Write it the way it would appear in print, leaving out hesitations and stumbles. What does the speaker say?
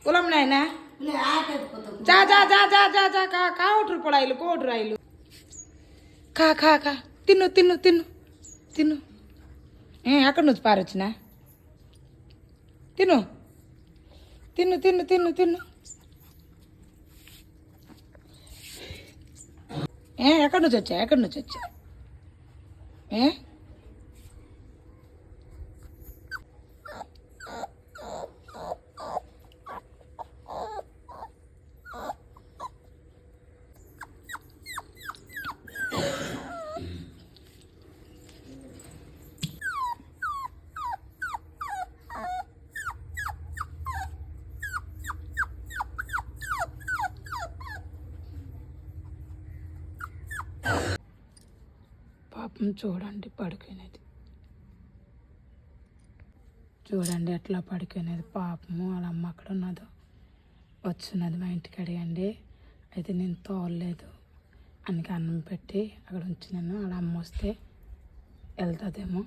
coulomb नाही ना जा जा जा जा जा जा का उठर पडायलो कोठ राहिलो खा खा खा తిను తిను తిను తిను అక్కడ నుంచి పారొచ్చిన తిను తిను తిను తిను తిను ఎక్కడి నుంచి వచ్చా ఎక్కడి నుంచి వచ్చా పాపం చూడండి పడుకునేది చూడండి ఎట్లా పడుకునేది పాపము వాళ్ళ అమ్మ అక్కడ ఉన్నదో వచ్చినది మా ఇంటికి అడిగండి అయితే నేను తోలలేదు అందుకే అన్నం పెట్టి అక్కడ ఉంచినాను వాళ్ళ అమ్మ వస్తే వెళ్తుందేమో